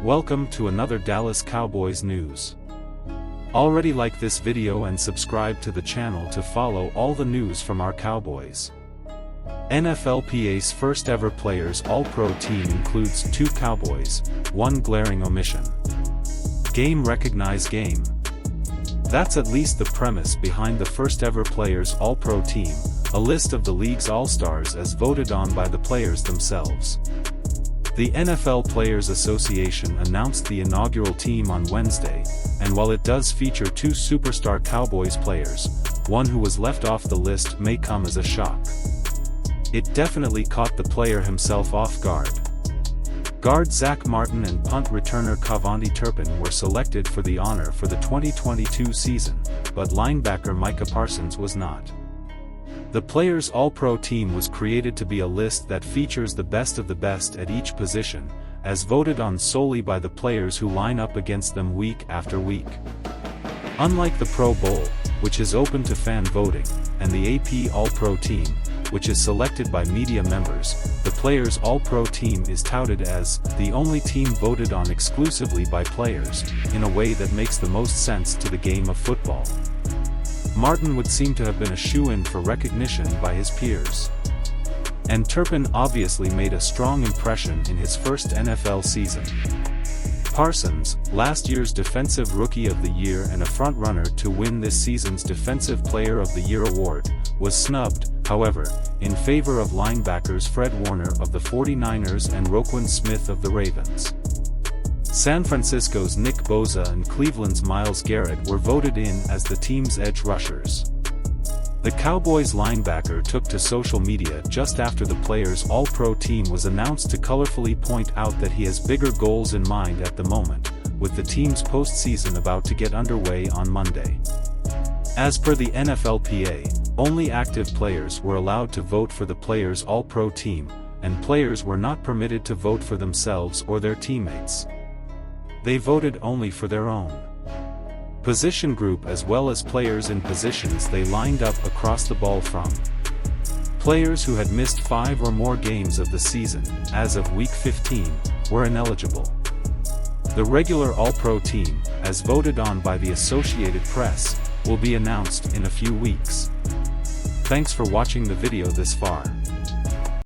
Welcome to another Dallas Cowboys news. Already like this video and subscribe to the channel to follow all the news from our Cowboys. NFLPA's first ever Players All-Pro team includes 2 Cowboys, one glaring omission. Game recognize game. That's at least the premise behind the first ever Players All-Pro team, a list of the league's all-stars as voted on by the players themselves. The NFL Players Association announced the inaugural team on Wednesday, and while it does feature 2 superstar Cowboys players, one who was left off the list may come as a shock. It definitely caught the player himself off guard. Guard Zach Martin and punt returner Cavante Turpin were selected for the honor for the 2022 season, but linebacker Micah Parsons was not. The Players All-Pro team was created to be a list that features the best of the best at each position, as voted on solely by the players who line up against them week after week. Unlike the Pro Bowl, which is open to fan voting, and the AP All-Pro team, which is selected by media members, the Players All-Pro team is touted as the only team voted on exclusively by players, in a way that makes the most sense to the game of football. Martin would seem to have been a shoo-in for recognition by his peers. And Turpin obviously made a strong impression in his first NFL season. Parsons, last year's Defensive Rookie of the Year and a front-runner to win this season's Defensive Player of the Year award, was snubbed, however, in favor of linebackers Fred Warner of the 49ers and Roquan Smith of the Ravens. San Francisco's Nick Bosa and Cleveland's Myles Garrett were voted in as the team's edge rushers. The Cowboys linebacker took to social media just after the Players All-Pro team was announced to colorfully point out that he has bigger goals in mind at the moment, with the team's postseason about to get underway on Monday. As per the NFLPA, only active players were allowed to vote for the Players All-Pro team, and players were not permitted to vote for themselves or their teammates. They voted only for their own position group as well as players in positions they lined up across the ball from. Players who had missed 5 or more games of the season, as of Week 15, were ineligible. The regular All-Pro team, as voted on by the Associated Press, will be announced in a few weeks. Thanks for watching the video this far.